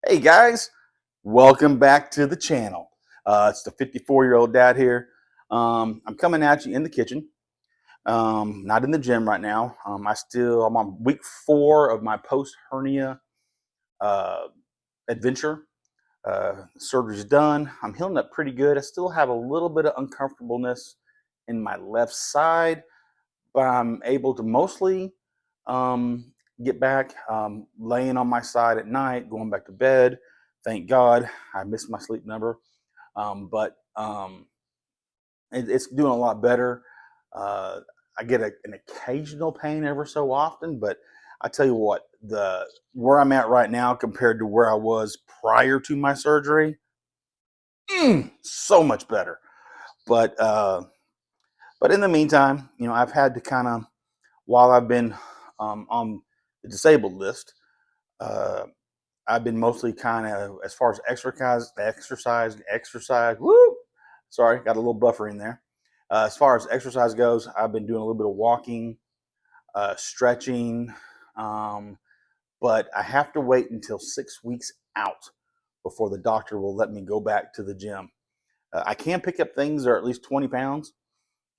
Hey guys, welcome back to the channel. It's the 54-year-old dad here. I'm coming at you in the kitchen, not in the gym right now. I'm on week 4 of my post hernia uh, adventure. Surgery's done. I'm healing up pretty good. I still have a little bit of uncomfortableness in my left side, but I'm able to mostly um, get back, laying on my side at night, going back to bed. Thank God. I missed my sleep number, but it's doing a lot better. Uh, I get an occasional pain ever so often, but I tell you what, the where I'm at right now compared to where I was prior to my surgery, so much better. But uh, but in the meantime, I've had to kind of, while I've been on the disabled list, uh, I've been mostly kind of, as far as exercise. Woo! Sorry, got a little buffer in there. As far as exercise goes, I've been doing a little bit of walking, stretching, um, but I have to wait until 6 weeks out before the doctor will let me go back to the gym. I can pick up things that are at least 20 pounds,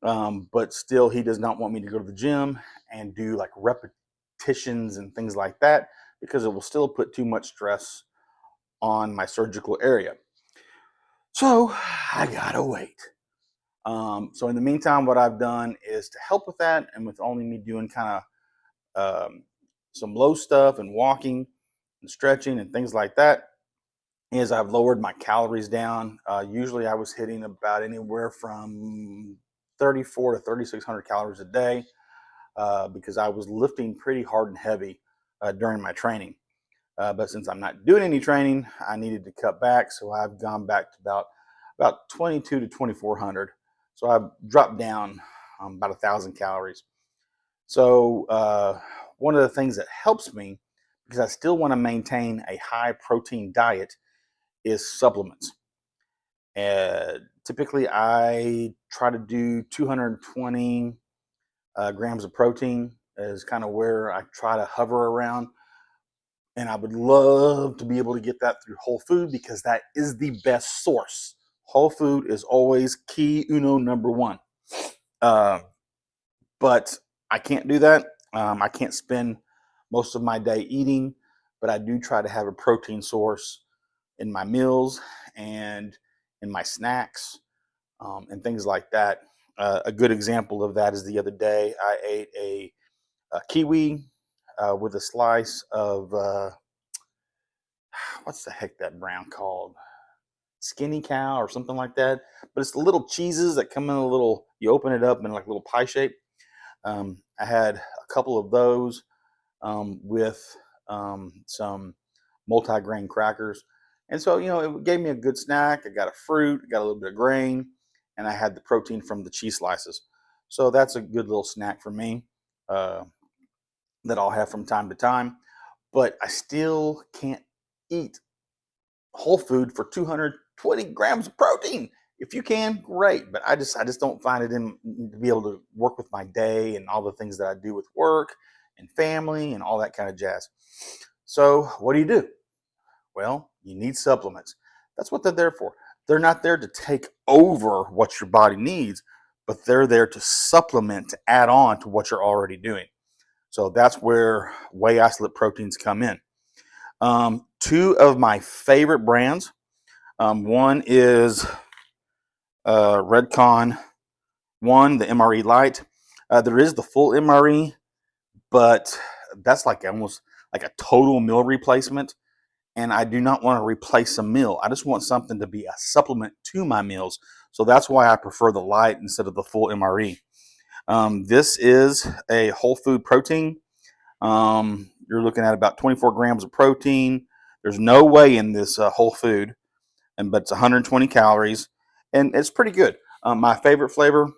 but still, he does not want me to go to the gym and do like repetitions and things like that because it will still put too much stress on my surgical area. So I gotta wait. So in the meantime, what I've done is to help with that, and with only me doing kind of some low stuff and walking and stretching and things like that, is I've lowered my calories down. Usually, I was hitting about anywhere from 34 to 3,600 calories a day because I was lifting pretty hard and heavy during my training. But since I'm not doing any training, I needed to cut back. So I've gone back to about 22 to 2,400. So I've dropped down about 1,000 calories. So one of the things that helps me, because I still want to maintain a high protein diet, is supplements. Typically, I try to do 220 grams of protein is kind of where I try to hover around. And I would love to be able to get that through Whole Food because that is the best source. Whole Food is always key uno number one. Uh, but I can't do that. I can't spend most of my day eating, but I do try to have a protein source in my meals and in my snacks and things like that. A good example of that is the other day I ate a kiwi with a slice of what's the heck that brand called? Skinny cow or something like that. But it's the little cheeses that come in a little, you open it up in like a little pie shape. I had a couple of those with some multi-grain crackers. And so, it gave me a good snack. I got a fruit, I got a little bit of grain, and I had the protein from the cheese slices. So that's a good little snack for me uh, that I'll have from time to time. But I still can't eat whole food for 220 grams of protein. If you can, great. But I just don't find it in to be able to work with my day and all the things that I do with work and family and all that kind of jazz. So what do? Well, you need supplements. That's what they're there for. They're not there to take over what your body needs, but they're there to supplement, to add on to what you're already doing. So that's where whey isolate proteins come in. Two of my favorite brands. One is Redcon One, the MRE Light. There is the full MRE, but that's like almost like a total meal replacement. And I do not want to replace a meal. I just want something to be a supplement to my meals. So that's why I prefer the light instead of the full MRE. This is a whole food protein. You're looking at about 24 grams of protein. There's no whey in this whole food, but it's 120 calories, and it's pretty good. My favorite flavor,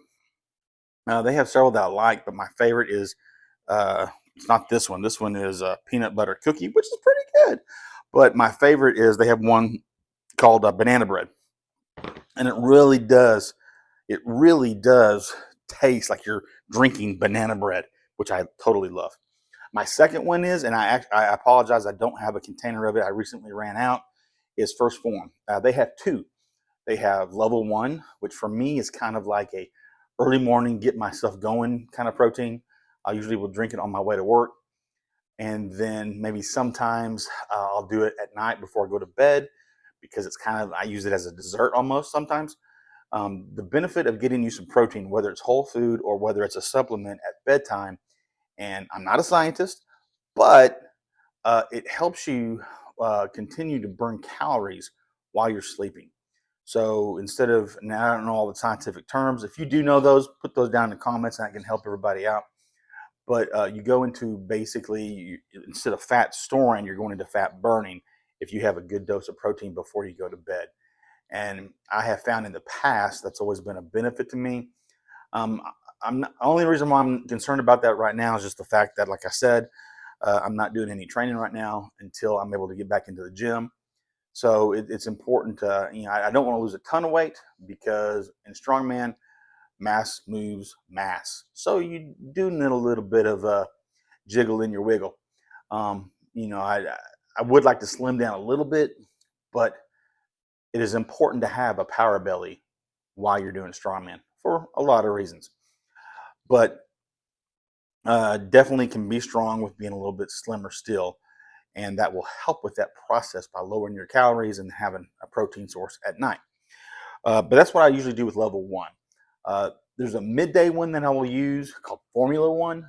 they have several that I like, but my favorite is it's not this one. This one is peanut butter cookie, which is pretty good. But my favorite is they have one called banana bread, and it really does. It really does taste like you're drinking banana bread, which I totally love. My second one is, and I apologize, I don't have a container of it. I recently ran out. Is 1st Phorm. They have two. They have level 1, which for me is kind of like a early morning, get myself going kind of protein. I usually will drink it on my way to work. And then maybe sometimes I'll do it at night before I go to bed because it's kind of, I use it as a dessert almost sometimes. The benefit of getting you some protein, whether it's whole food or whether it's a supplement at bedtime, and I'm not a scientist, but it helps you continue to burn calories while you're sleeping. So instead of, now I don't know all the scientific terms. If you do know those, put those down in the comments and I can help everybody out. But you go into basically, instead of fat storing, you're going into fat burning if you have a good dose of protein before you go to bed. And I have found in the past that's always been a benefit to me. Um, I'm not, only reason why I'm concerned about that right now is just the fact that, like I said, I'm not doing any training right now until I'm able to get back into the gym. So it's important to, I don't want to lose a ton of weight because in strongman, mass moves mass. So you do need a little bit of a jiggle in your wiggle. I would like to slim down a little bit, but it is important to have a power belly while you're doing strongman for a lot of reasons. But definitely can be strong with being a little bit slimmer still. And that will help with that process by lowering your calories and having a protein source at night. But that's what I usually do with level 1. There's a midday one that I will use called Formula 1.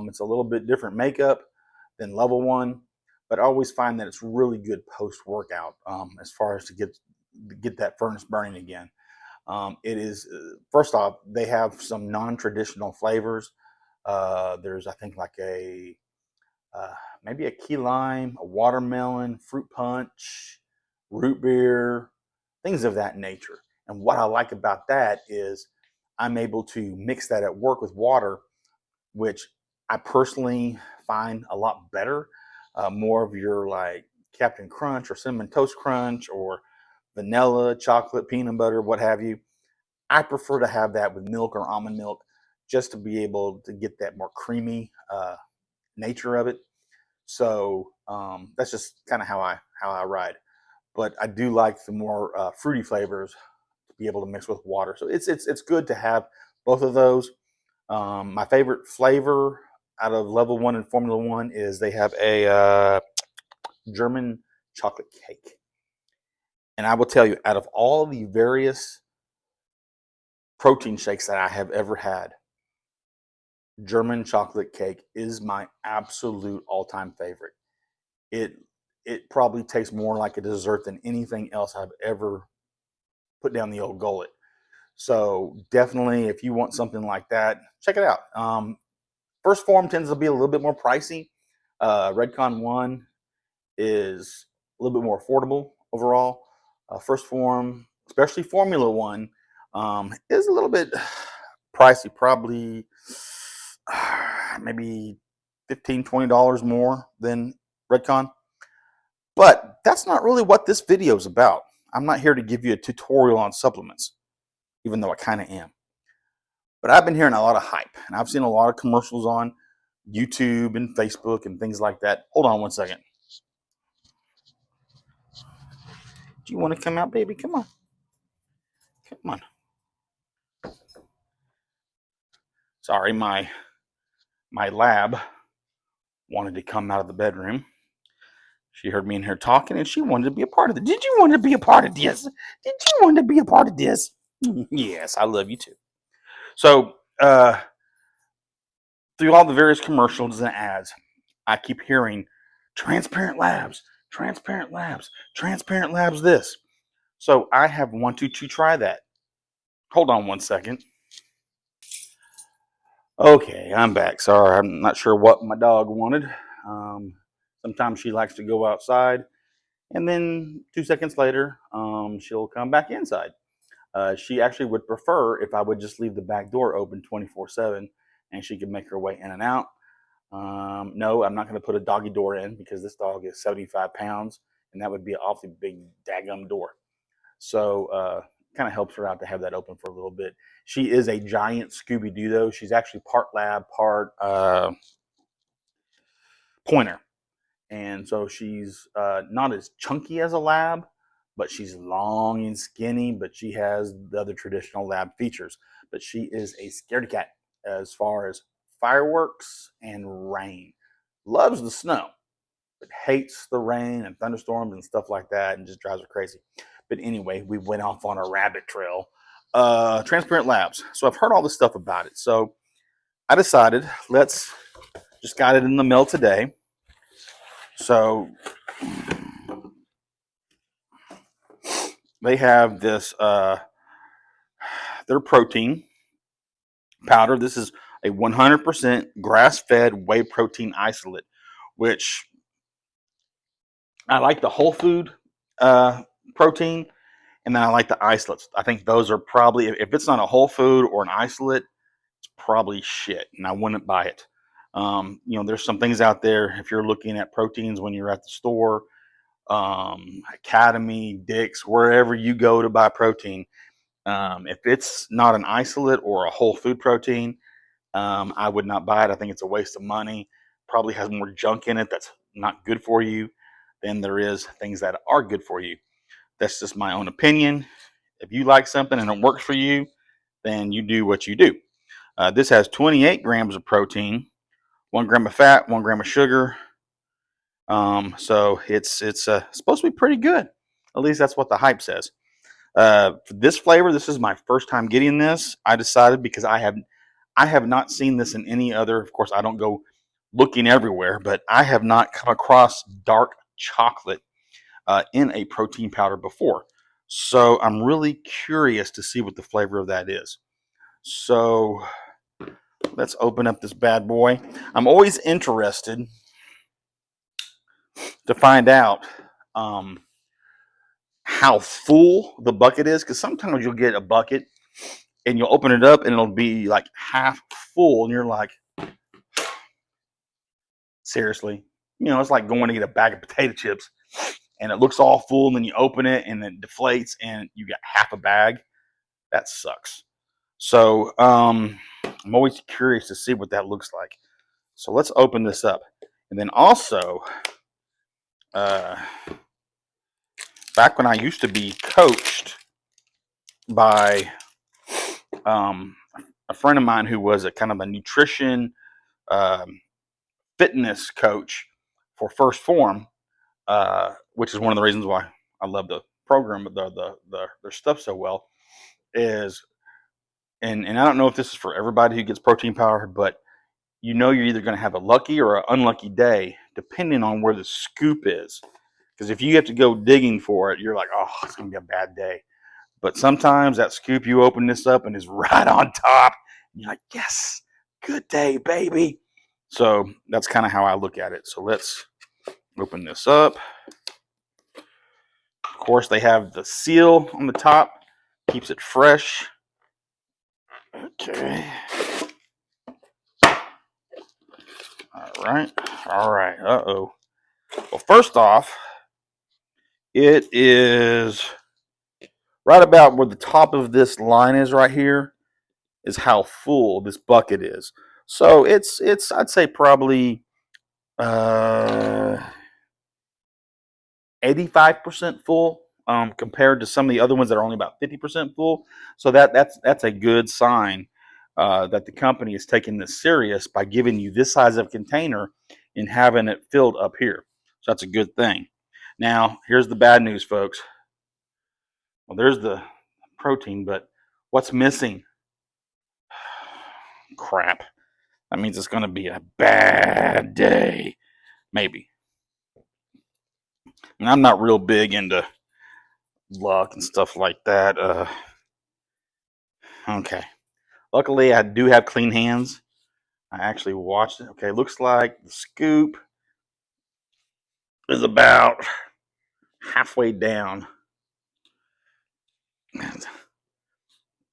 It's a little bit different makeup than level 1, but I always find that it's really good post workout as far as to get that furnace burning again. It is, first off, they have some non-traditional flavors. There's, I think, like a maybe a key lime, a watermelon, fruit punch, root beer, things of that nature. And what I like about that is I'm able to mix that at work with water, which I personally find a lot better. More of your like Captain Crunch or Cinnamon Toast Crunch or vanilla, chocolate, peanut butter, what have you. I prefer to have that with milk or almond milk just to be able to get that more creamy nature of it. So that's just kind of how I ride. But I do like the more fruity flavors to be able to mix with water. So it's good to have both of those. My favorite flavor out of level 1 and Formula 1 is they have a German chocolate cake. And I will tell you, out of all the various protein shakes that I have ever had, German chocolate cake is my absolute all-time favorite. It it probably tastes more like a dessert than anything else I've ever put down the old gullet. So definitely, if you want something like that, check it out. 1st Phorm tends to be a little bit more pricey. Redcon 1 is a little bit more affordable overall. 1st Phorm, especially Formula 1, is a little bit pricey, probably maybe $15-$20 more than Redcon. But that's not really what this video is about. I'm not here to give you a tutorial on supplements, even though I kind of am. But I've been hearing a lot of hype, and I've seen a lot of commercials on YouTube and Facebook and things like that. Hold on one second. Do you want to come out, baby? Come on. Come on. Sorry, my lab wanted to come out of the bedroom. She heard me in here talking, and she wanted to be a part of it. Did you want to be a part of this? Did you want to be a part of this? Yes, I love you too. So, through all the various commercials and ads, I keep hearing transparent labs, transparent labs, transparent labs this. So I have wanted to try that. Hold on one second. Okay, I'm back. Sorry, I'm not sure what my dog wanted. Sometimes she likes to go outside, and then 2 seconds later, she'll come back inside. She actually would prefer if I would just leave the back door open 24/7 and she could make her way in and out. No, I'm not going to put a doggy door in because this dog is 75 pounds and that would be an awfully big daggum door. So kind of helps her out to have that open for a little bit. She is a giant Scooby-Doo though. She's actually part lab, part pointer. And so she's not as chunky as a lab, but she's long and skinny, but she has the other traditional lab features. But she is a scaredy cat as far as fireworks and rain. Loves the snow, but hates the rain and thunderstorms and stuff like that, and just drives her crazy. But anyway, we went off on a rabbit trail. Transparent Labs. So I've heard all this stuff about it. So I decided let's just got it in the mail today. So they have this their protein powder. This is a 100% grass-fed whey protein isolate, which I like the whole food protein, and then I like the isolates. I think those are probably, if it's not a whole food or an isolate, it's probably shit, and I wouldn't buy it. There's some things out there, if you're looking at proteins when you're at the store, Academy, Dick's, wherever you go to buy protein, if it's not an isolate or a whole food protein, I would not buy it. I think it's a waste of money. Probably has more junk in it that's not good for you than there is things that are good for you. That's just my own opinion. If you like something and it works for you, then you do what you do. This has 28 grams of protein, 1 gram of fat, 1 gram of sugar. So it's supposed to be pretty good. At least that's what the hype says. For this flavor, this is my first time getting this. I decided because I have not seen this in any other. Of course, I don't go looking everywhere, but I have not come across dark chocolate in a protein powder before. So I'm really curious to see what the flavor of that is. So let's open up this bad boy. I'm always interested to find out how full the bucket is, because sometimes you'll get a bucket and you'll open it up and it'll be like half full, and you're like, seriously? It's like going to get a bag of potato chips and it looks all full, and then you open it and it deflates and you got half a bag. That sucks. So I'm always curious to see what that looks like. So let's open this up. And then also, back when I used to be coached by a friend of mine who was a kind of a nutrition fitness coach for First Form, which is one of the reasons why I love the program, their stuff so well, is, and I don't know if this is for everybody who gets protein powder, but you're either going to have a lucky or an unlucky day depending on where the scoop is. Because if you have to go digging for it, you're like, oh, it's going to be a bad day. But sometimes that scoop, you open this up and is right on top. And you're like, yes, good day, baby. So that's kind of how I look at it. So let's open this up. Of course, they have the seal on the top, keeps it fresh. Okay. All right. Uh-oh. Well, first off, it is right about where the top of this line is right here is how full this bucket is. So it's I'd say probably 85% full compared to some of the other ones that are only about 50% full. So that's a good sign that the company is taking this serious by giving you this size of container and having it filled up here. So that's a good thing. Now, here's the bad news, folks. Well, there's the protein, but what's missing? Crap. That means it's going to be a bad day. Maybe. And I'm not real big into luck and stuff like that. Okay. Luckily, I do have clean hands. I actually watched it. Okay, looks like the scoop is about halfway down.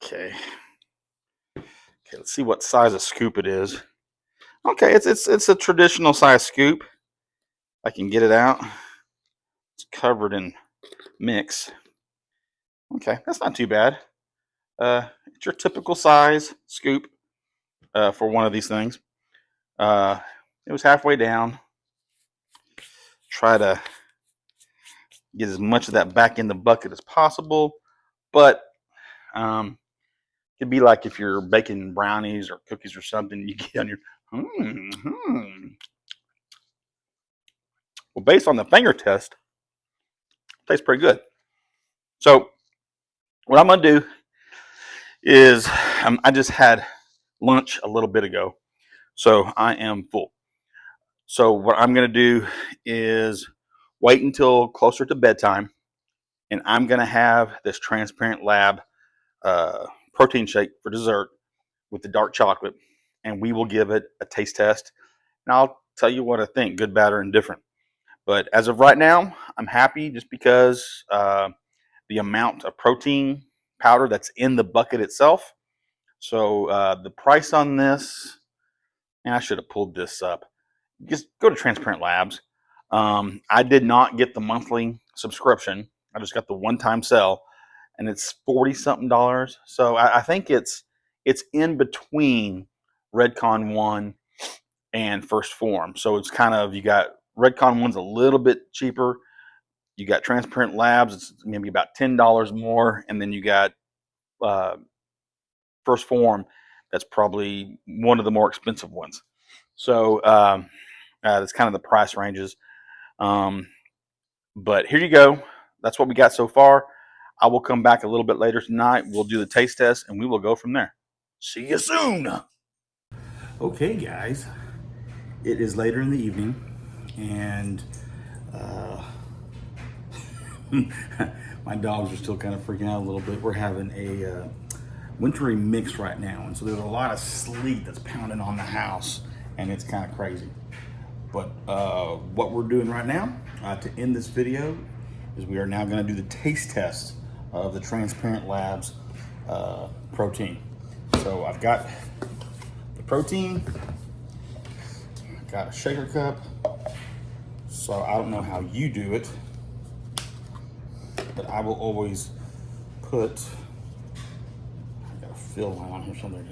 Okay. Okay, let's see what size of scoop it is. Okay, it's a traditional size scoop. I can get it out. It's covered in mix. Okay, that's not too bad. It's your typical size scoop for one of these things. It was halfway down. try to get as much of that back in the bucket as possible. But it'd be like if you're baking brownies or cookies or something, you get on your, Well, based on the finger test, it tastes pretty good. So what I'm going to do is I just had lunch a little bit ago, so I am full. So what I'm going to do is wait until closer to bedtime, and I'm going to have this Transparent Lab protein shake for dessert with the dark chocolate, and we will give it a taste test, and I'll tell you what I think, good, bad, or indifferent. But as of right now, I'm happy just because the amount of protein powder that's in the bucket itself. So the price on this, and I should have pulled this up. Just go to Transparent Labs. I did not get the monthly subscription. I just got the one-time sell, and it's $40-something. So I think it's in between Redcon 1 and First Form. So it's kind of, you got Redcon 1's a little bit cheaper. You got Transparent Labs, it's maybe about $10 more, and then you got First Form, that's probably one of the more expensive ones. So that's kind of the price ranges. But here you go. That's what we got so far. I will come back a little bit later tonight. We'll do the taste test, and we will go from there. See you soon. Okay, guys. It is later in the evening, and my dogs are still kind of freaking out a little bit. We're having a wintry mix right now, and so there's a lot of sleet that's pounding on the house, and it's kind of crazy. But what we're doing right now to end this video is we are now going to do the taste test of the Transparent Labs protein. So I've got the protein, I've got a shaker cup. So I don't know how you do it, but I will always put, I got a fill line on here somewhere.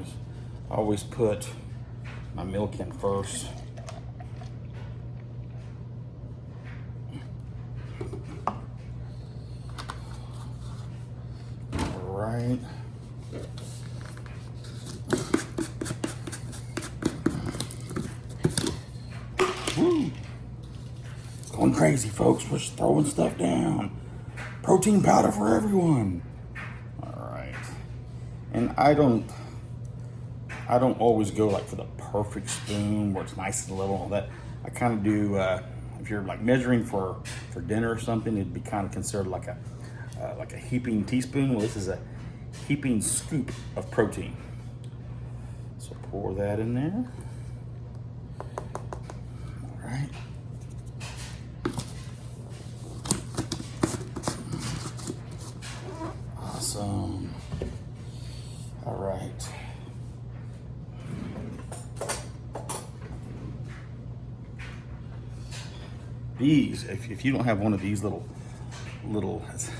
I always put my milk in first. All right. Woo. It's going crazy, folks. We're just throwing stuff down. Protein powder for everyone. All right. And I don't always go like for the perfect spoon where it's nice and level and all that. I kind of do, if you're like measuring for dinner or something, it'd be kind of considered like a heaping teaspoon. Well, this is a heaping scoop of protein. So pour that in there. All right. Awesome. All right. These, if you don't have one of these little, it's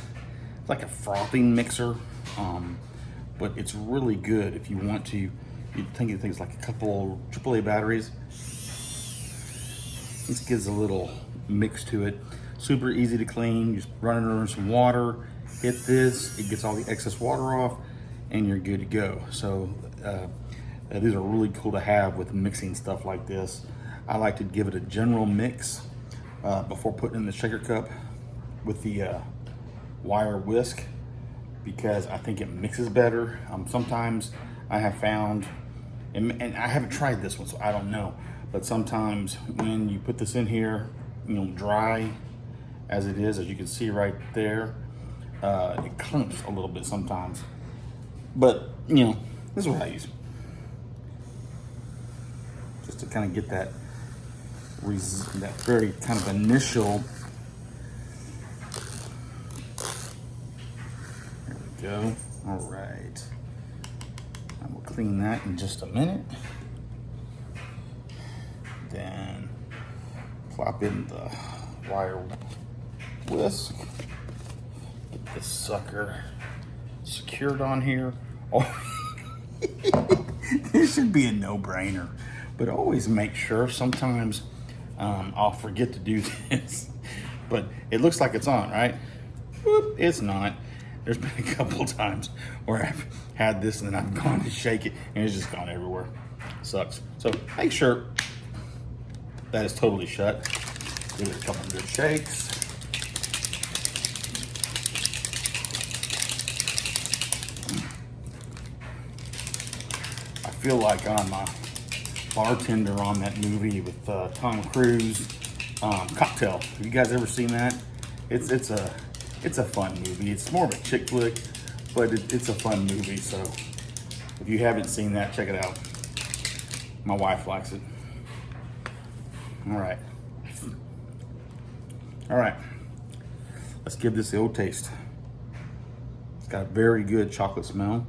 like a frothing mixer, but it's really good if you want to. You think of things like a couple AAA batteries. This gives a little mix to it. Super easy to clean. Just run it under some water. Hit this. It gets all the excess water off, and you're good to go. So these are really cool to have with mixing stuff like this. I like to give it a general mix before putting in the shaker cup with the wire whisk, because I think it mixes better. Sometimes I have found, and I haven't tried this one, so I don't know, but sometimes when you put this in here, dry as it is, as you can see right there, it clumps a little bit sometimes. But, this is what I use. Just to kind of get that very kind of initial. There we go. All right. I will clean that in just a minute. Then plop in the wire whisk. Get this sucker secured on here. Oh, this should be a no-brainer, but always make sure. Sometimes I'll forget to do this, but it looks like it's on, right? Whoop, it's not. There's been a couple times where I've had this and then I've gone to shake it and it's just gone everywhere. Sucks. So make sure that is totally shut. Give it a couple of good shakes. I feel like I'm a bartender on that movie with Tom Cruise, Cocktail. Have you guys ever seen that? It's a fun movie. It's more of a chick flick, but it's a fun movie. So if you haven't seen that, check it out. My wife likes it. All right. All right. Let's give this the old taste. It's got a very good chocolate smell.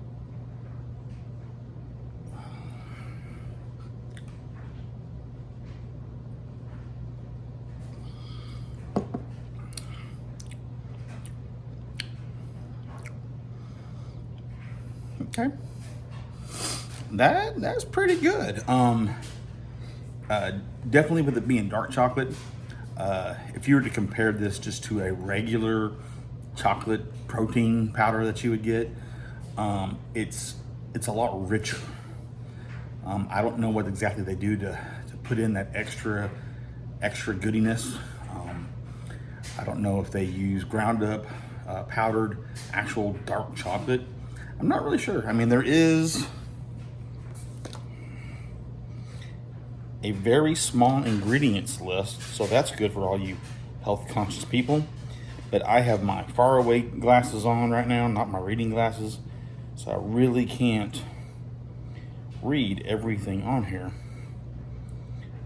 Okay, that's pretty good. Definitely with it being dark chocolate. If you were to compare this just to a regular chocolate protein powder that you would get, it's a lot richer. I don't know what exactly they do to put in that extra goodiness. I don't know if they use ground up, powdered, actual dark chocolate. I'm not really sure. I mean, there is a very small ingredients list, so that's good for all you health conscious people. But I have my faraway glasses on right now, not my reading glasses, so I really can't read everything on here.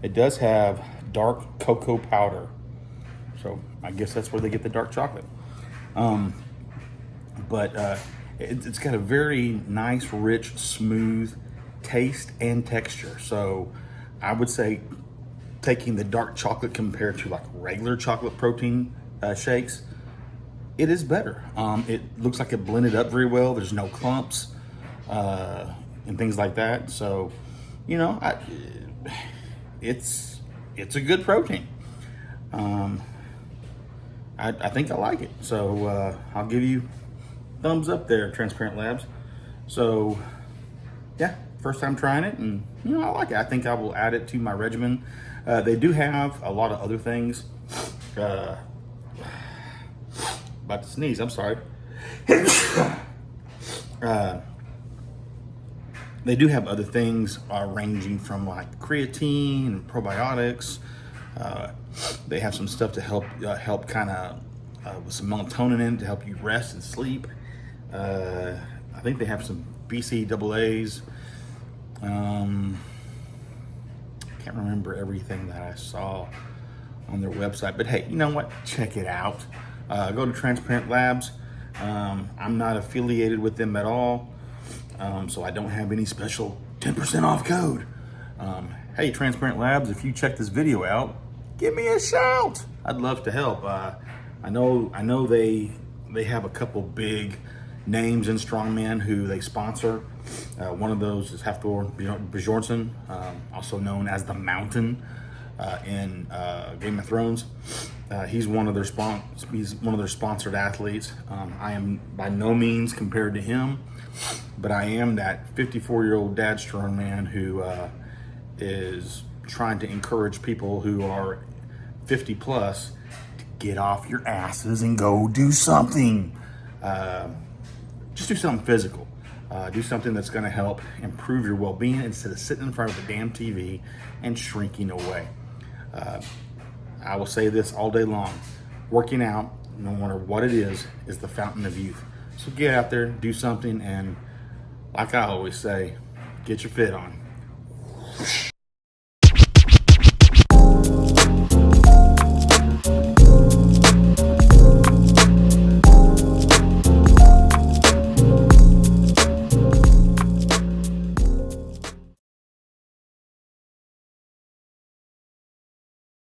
It does have dark cocoa powder, so I guess that's where they get the dark chocolate. It's got a very nice, rich, smooth taste and texture. So I would say taking the dark chocolate compared to like regular chocolate protein shakes, it is better. It looks like it blended up very well. There's no clumps and things like that. So, you know, it's a good protein. I think I like it. So I'll give you thumbs up there, Transparent Labs. So yeah, first time trying it, and you know, I like it. I think I will add it to my regimen. They do have a lot of other things. About to sneeze, I'm sorry. They do have other things ranging from like creatine and probiotics. They have some stuff to help kind of with some melatonin in to help you rest and sleep. I think they have some BCAAs. Can't remember everything that I saw on their website, but hey, you know what? Check it out. Go to Transparent Labs. I'm not affiliated with them at all, so I don't have any special 10% off code. Hey, Transparent Labs, if you check this video out, give me a shout. I'd love to help. I know they have a couple big names in strongman who they sponsor. One of those is Hafthor Bjornsson, also known as the Mountain in Game of Thrones. He's one of their sponsored athletes. I am by no means compared to him, but I am that 54-year-old dad strongman who is trying to encourage people who are 50 plus to get off your asses and go do something. Just do something physical. Do something that's going to help improve your well-being instead of sitting in front of the damn TV and shrinking away. I will say this all day long. Working out, no matter what it is the fountain of youth. So get out there, do something, and like I always say, get your fit on.